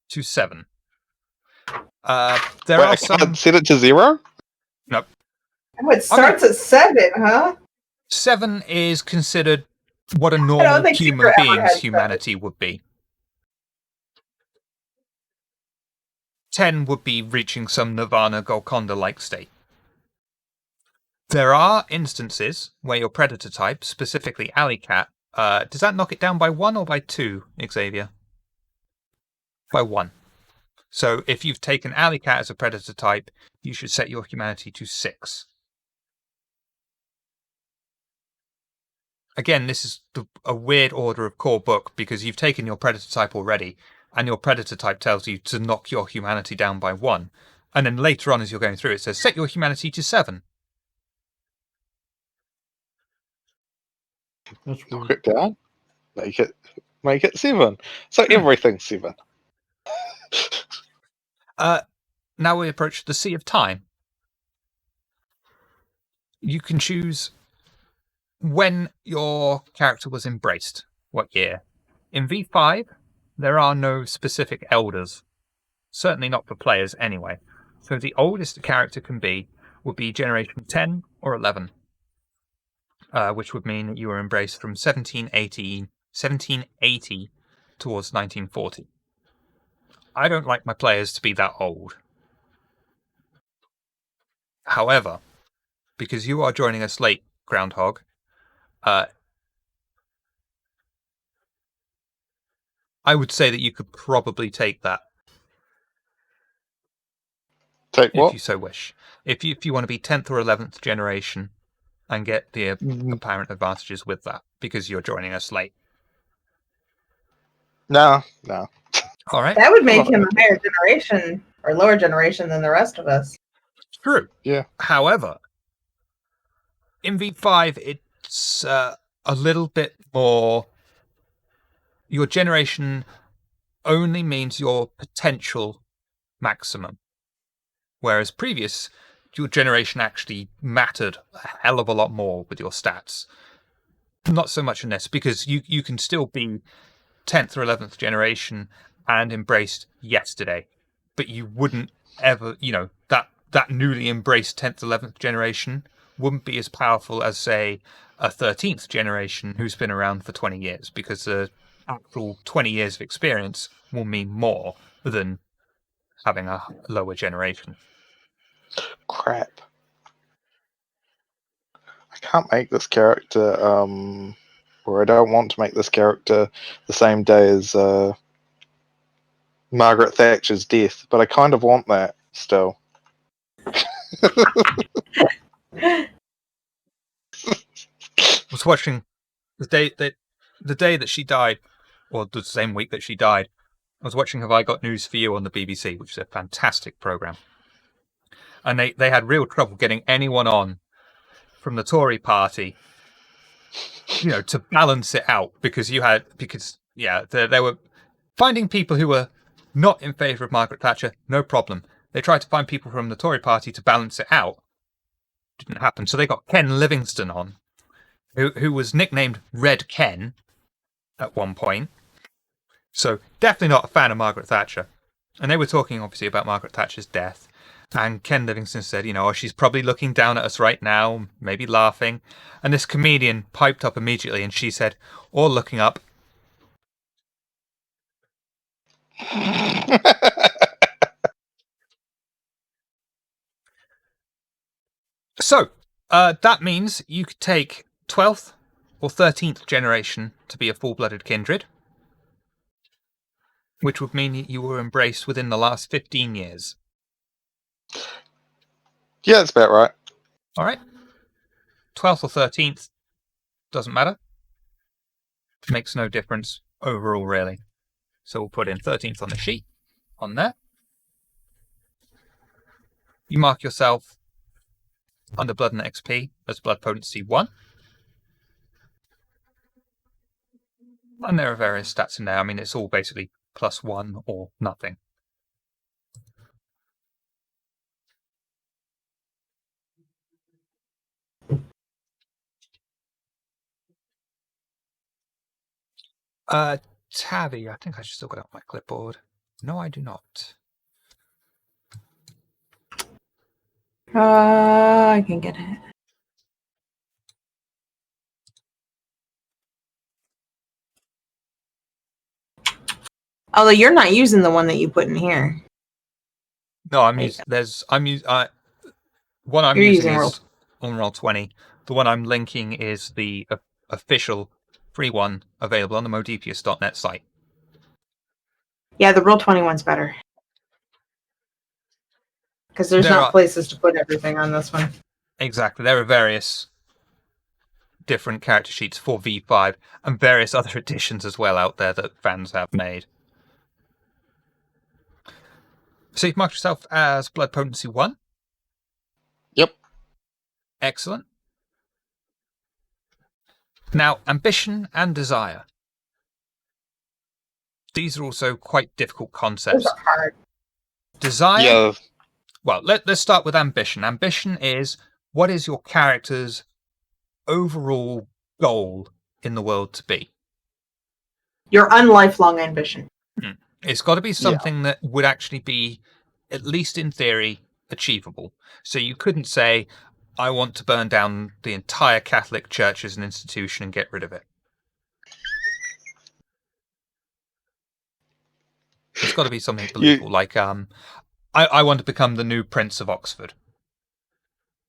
to 7. There Wait, are I some... can't set it to 0? Nope. Oh, it starts at 7, huh? 7 is considered what a don't normal think human Secret ever being's had humanity would be. 10 would be reaching some Nirvana Golconda-like state. There are instances where your predator type, specifically Alley Cat, does that knock it down by 1 or by 2, Xavier? By 1. So if you've taken Alley Cat as a predator type, you should set your humanity to 6. Again, this is a weird order of core book because you've taken your predator type already, and your predator type tells you to knock your humanity down by 1. And then later on, as you're going through, it says set your humanity to 7. That's Knock weird. it down. Make it 7. So everything's 7. Now we approach the Sea of Time. You can choose when your character was embraced, what year. In V5, there are no specific elders. Certainly not for players anyway. So the oldest a character can be would be generation 10 or 11. Which would mean that you were embraced from 1780 towards 1940. I don't like my players to be that old. However, because you are joining us late, Groundhog, I would say that you could probably take that Take if what? you so wish. If you want to be 10th or 11th generation and get the apparent advantages with that, because you're joining us late. No. All right. That would make him a higher generation or lower generation than the rest of us. True. Yeah. However, in V5, it's a little bit more. Your generation only means your potential maximum, whereas previous, your generation actually mattered a hell of a lot more with your stats. Not so much in this, because you can still be 10th or 11th generation and embraced yesterday, but you wouldn't ever, that newly embraced 10th, 11th generation wouldn't be as powerful as, say, a 13th generation who's been around for 20 years, because the actual 20 years of experience will mean more than having a lower generation. Crap. I can't make this character, or I don't want to make this character the same day as Margaret Thatcher's death, but I kind of want that still. I was watching the day that she died, or the same week that she died. I was watching Have I Got News for You on the BBC, which is a fantastic program, and they had real trouble getting anyone on from the Tory party, to balance it out, because they were finding people who were not in favour of Margaret Thatcher, no problem. They tried to find people from the Tory party to balance it out. Didn't happen. So they got Ken Livingstone on, who was nicknamed Red Ken at one point. So definitely not a fan of Margaret Thatcher. And they were talking obviously about Margaret Thatcher's death. And Ken Livingstone said, she's probably looking down at us right now, maybe laughing. And this comedian piped up immediately and she said, or looking up. So, that means you could take 12th or 13th generation to be a full-blooded kindred, which would mean you were embraced within the last 15 years. Yeah, that's about right. All right. 12th or 13th, doesn't matter. Makes no difference overall, really. So we'll put in 13th on the sheet, on there. You mark yourself under Blood and XP as Blood Potency 1. And there are various stats in there. I mean, it's all basically +1 or nothing. Tavi, I think I should still got it on my clipboard. No, I do not. I can get it. Although you're not using the one that you put in here. No, one I'm You're using using is on Roll20. The one I'm linking is the official free one available on the Modepius.net site. Yeah, the Roll20 one's better. Because there's not places to put everything on this one. Exactly. There are various different character sheets for V5 and various other editions as well out there that fans have made. So you've marked yourself as Blood Potency 1. Yep. Excellent. Now, ambition and desire. These are also quite difficult Those concepts. are hard. Desire. Yeah. Well, let's start with ambition. Ambition is, what is your character's overall goal in the world to be? Your unlifelong ambition. It's got to be something that would actually be, at least in theory, achievable. So you couldn't say, I want to burn down the entire Catholic Church as an institution and get rid of it. It's got to be something believable, like I want to become the new Prince of Oxford.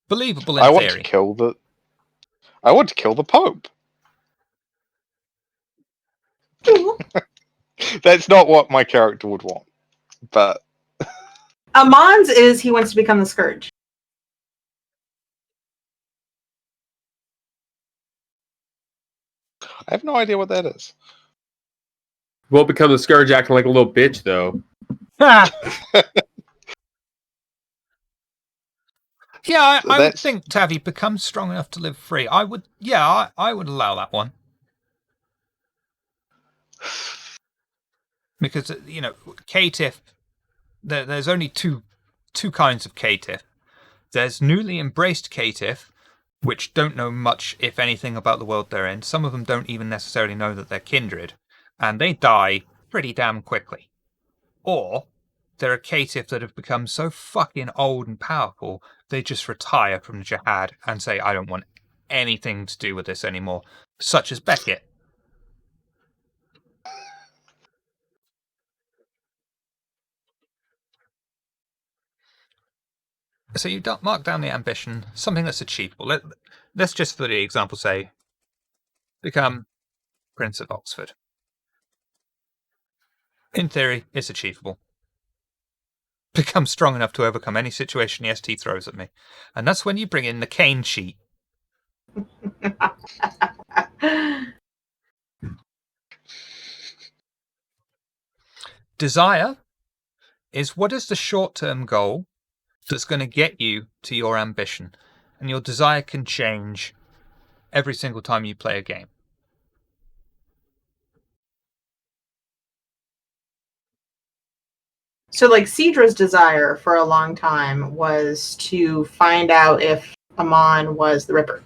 Believable in I want theory. to kill the. I want to kill the Pope. Ooh. That's not what my character would want, but Amon's is he wants to become the Scourge. I have no idea what that is. Won't become the Scourge acting like a little bitch, though. Yeah, So I would that's- think Tavi becomes strong enough to live free. I would allow that one. Because, caitiff, there's only two kinds of caitiff. There's newly embraced caitiff, which don't know much, if anything, about the world they're in. Some of them don't even necessarily know that they're kindred, and they die pretty damn quickly. Or there are caitiff that have become so fucking old and powerful, they just retire from the jihad and say, I don't want anything to do with this anymore, such as Beckett. So you mark down the ambition, something that's achievable. Let's just, for the example, say, become Prince of Oxford. In theory, it's achievable. Become strong enough to overcome any situation the ST throws at me. And that's when you bring in the cane sheet. Desire is, what is the short-term goal that's going to get you to your ambition? And your desire can change every single time you play a game. So, like, Cedra's desire for a long time was to find out if Amon was the Ripper.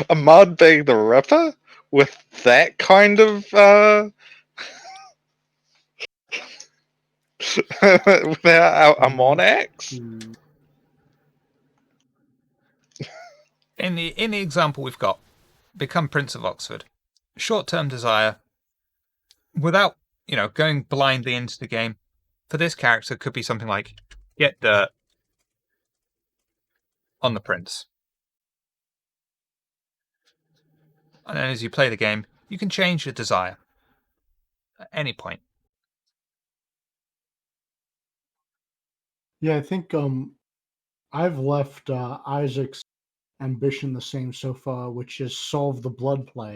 Ahmad being the Ripper with that kind of without a Monax. In the example we've got, become Prince of Oxford. Short-term desire, without, going blindly into the game, for this character could be something like, get dirt on the prince. And then as you play the game, you can change your desire at any point. Yeah, I think I've left Isaac's ambition the same so far, which is solve the blood play.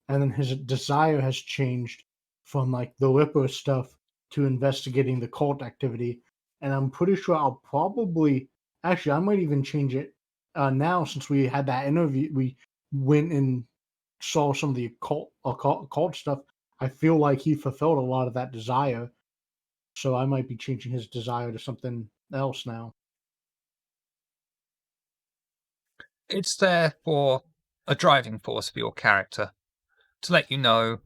And then his desire has changed from like the Ripper stuff to investigating the cult activity. And I'm pretty sure I'll probably actually I might even change it now, since we had that interview. We went and saw some of the occult stuff. I feel like he fulfilled a lot of that desire. So I might be changing his desire to something else now. It's there for a driving force for your character, to let you know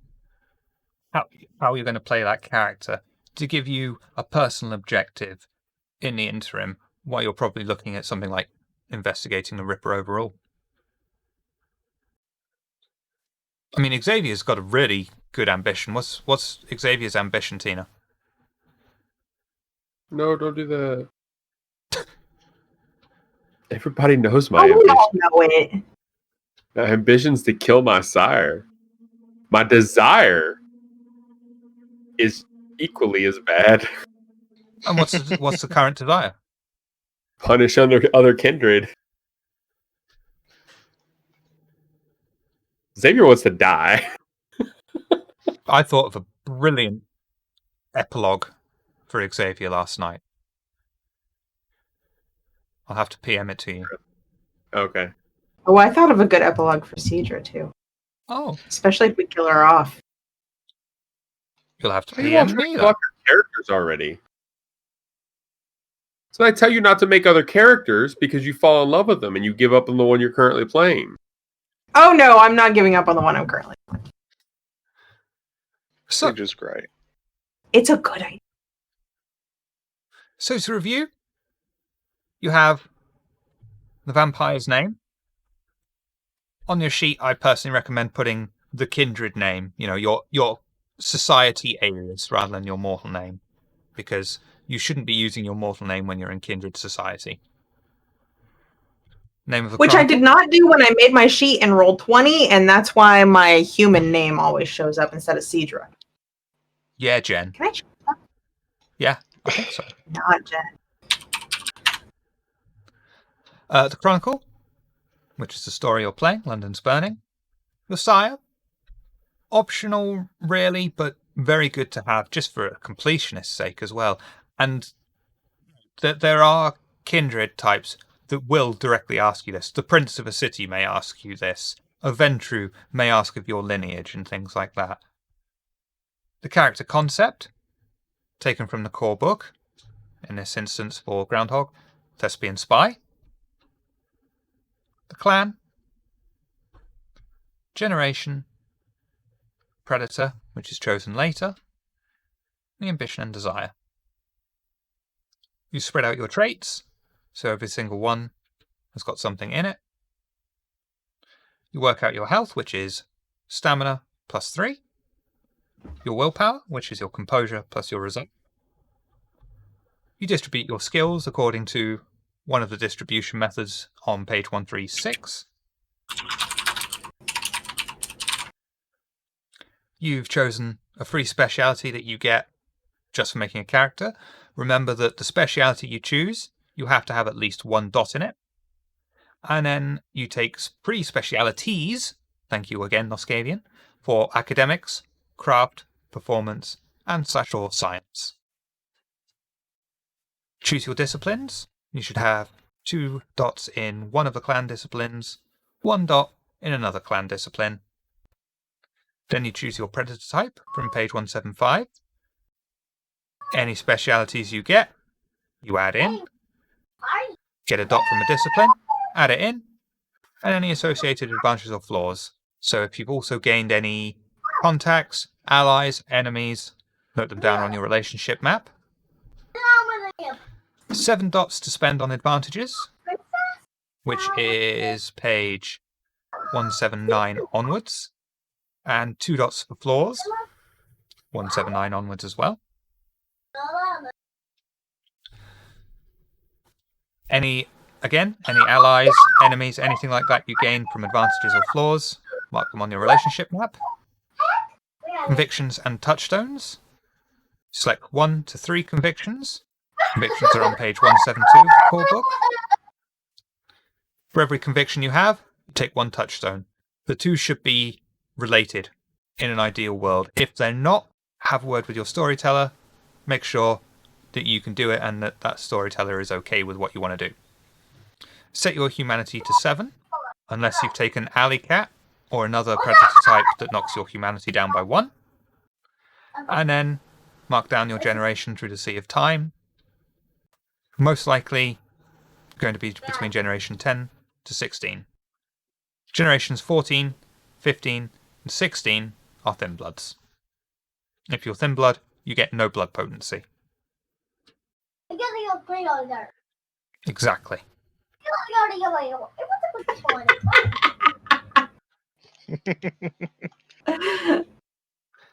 how you're going to play that character, to give you a personal objective in the interim, while you're probably looking at something like investigating the Ripper overall. I mean, Xavier's got a really good ambition. What's Xavier's ambition, Tina? No, don't do that. Everybody knows my Oh, we ambition. all know it. My ambition's to kill my sire. My desire is equally as bad. And what's the current desire? Punish other kindred. Xavier wants to die. I thought of a brilliant epilogue for Xavier last night. I'll have to PM it to you. Okay. Oh, I thought of a good epilogue for Cedra too. Oh, Especially if we kill her off. you'll have to You all PM tried me to then. fuck your characters already. So I tell you not to make other characters because you fall in love with them and you give up on the one you're currently playing. Oh no, I'm not giving up on the one I'm currently playing. So, Which is great. It's a good idea. so to review, you have the vampire's name. On your sheet, I personally recommend putting the kindred name, your society alias rather than your mortal name, because you shouldn't be using your mortal name when you're in kindred society. Name of the Which I did chronicle? not do when I made my sheet and rolled 20, and that's why my human name always shows up instead of Cedra. Yeah, Jen. Can I check that? Yeah, I think so. Not Jen. The Chronicle, which is the story you're playing, London's Burning. Your Sire, optional really, but very good to have just for a completionist's sake as well. And there are kindred types that will directly ask you this. The Prince of a City may ask you this. A Ventru may ask of your lineage and things like that. The character concept, taken from the core book, in this instance for Groundhog, Thespian Spy. The clan, generation, predator, which is chosen later, the ambition and desire. You spread out your traits, so every single one has got something in it. You work out your health, which is stamina plus 3. Your willpower, which is your composure plus your resolve. You distribute your skills according to one of the distribution methods on page 136. You've chosen a free speciality that you get just for making a character. Remember that the speciality you choose, you have to have at least 1 dot in it. And then you take free specialities, thank you again, Noscavian, for academics, craft, performance, and /or science. Choose your disciplines. You should have 2 dots in one of the clan disciplines, 1 dot in another clan discipline. Then you choose your predator type from page 175. Any specialities you get, you add in. Get a dot from a discipline, add it in, and any associated advantages or flaws. So if you've also gained any contacts, allies, enemies, note them down on your relationship map. 7 dots to spend on advantages, which is page 179 onwards, and 2 dots for flaws, 179 onwards as well. Any allies, enemies, anything like that you gain from advantages or flaws, mark them on your relationship map. Convictions and touchstones. Select 1 to 3 convictions. Convictions are on page 172 of the core book. For every conviction you have, you take 1 touchstone. The 2 should be related in an ideal world. If they're not, have a word with your storyteller. Make sure that you can do it and that storyteller is okay with what you want to do. Set your humanity to 7, unless you've taken Alley Cat or another predator type that knocks your humanity down by 1. And then mark down your generation through the Sea of Time. Most likely going to be between generation 10 to 16. Generations 14, 15, and 16 are thin bloods. If you're thin blood, you get no blood potency. Exactly.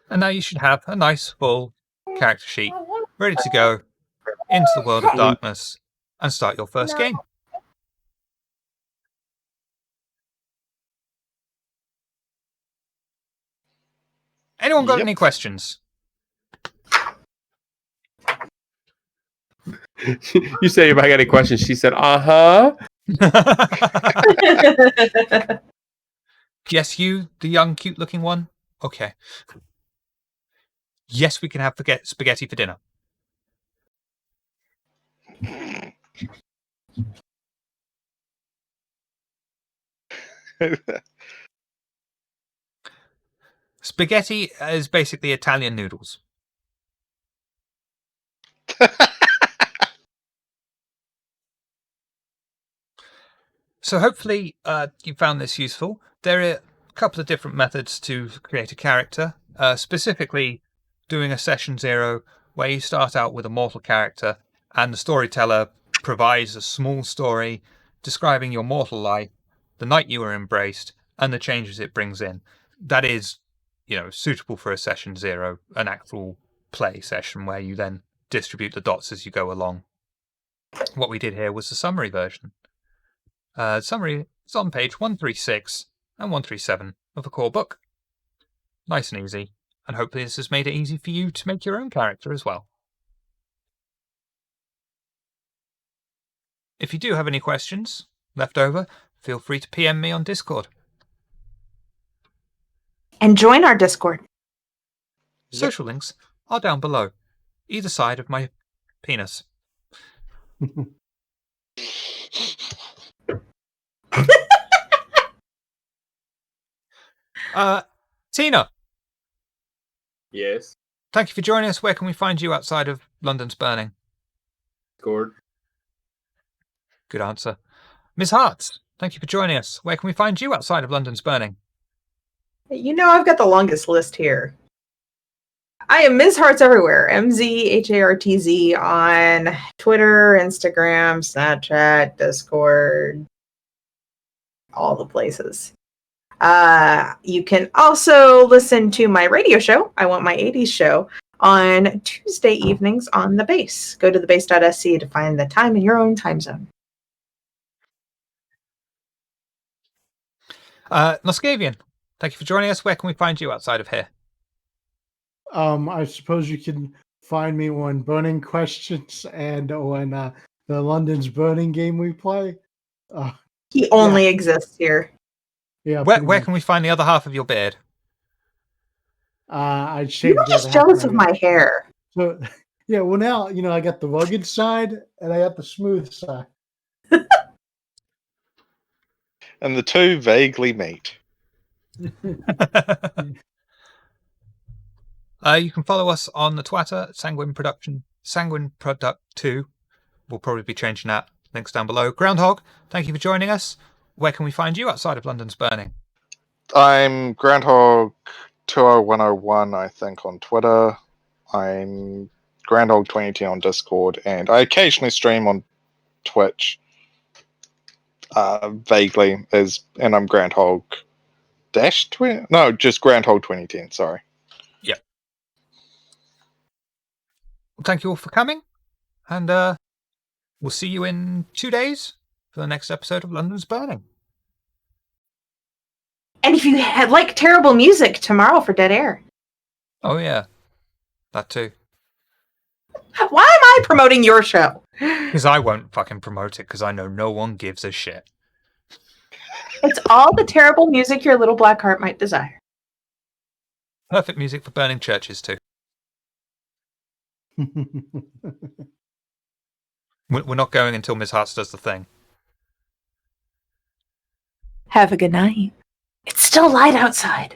And now you should have a nice full character sheet ready to go into the world of darkness and start your first game. Anyone got Yep. any questions? You said if I got any questions, she said, uh-huh. Yes, you, the young, cute-looking one? Okay. Yes, we can have spaghetti for dinner. Spaghetti is basically Italian noodles. So hopefully you found this useful. There are a couple of different methods to create a character, specifically doing a session 0 where you start out with a mortal character and the storyteller provides a small story describing your mortal life, the night you were embraced, and the changes it brings in. That is, suitable for a session 0, an actual play session where you then distribute the dots as you go along. What we did here was the summary version. Summary is on page 136 and 137 of the core book. Nice and easy, and hopefully this has made it easy for you to make your own character as well. If you do have any questions left over, feel free to PM me on Discord. And join our Discord. Social links are down below, either side of my penis. Tina, Yes. thank you for joining us. Where can we find you outside of London's Burning? Discord. Good answer. Ms. Hartz, thank you for joining us. Where can we find you outside of London's Burning? I've got the longest list here. I am Ms. Hartz everywhere. MZHARTZ on Twitter, Instagram, Snapchat, Discord, all the places. You can also listen to my radio show, I Want My 80s Show, on Tuesday evenings on The Base. Go to thebase.sc to find the time in your own time zone. Noskavian, thank you for joining us. Where can we find you outside of here? I suppose you can find me on Burning Questions and on the London's Burning game we play. He only exists here. Yeah. Where can we find the other half of your beard? I shaved. You're just jealous of my hair. So, yeah. Well, now I got the rugged side and I got the smooth side. And the two vaguely meet. You can follow us on the Twitter, Sanguine Product 2. We'll probably be changing that. Links down below. Groundhog, thank you for joining us. Where can we find you outside of London's Burning? I'm Groundhog 20101, I think, on Twitter. I'm Groundhog 2010 on Discord, and I occasionally stream on Twitch. Vaguely, and I'm Groundhog Dash 20. No, just Groundhog 2010. Sorry. Yeah. Well, thank you all for coming, and we'll see you in 2 days for the next episode of London's Burning. And if you like terrible music, tomorrow for Dead Air. Oh yeah, that too. Why am I promoting your show? Because I won't fucking promote it, because I know no one gives a shit. It's all the terrible music your little black heart might desire. Perfect music for burning churches too. We're not going until Ms. Hartz does the thing. Have a good night. It's still light outside.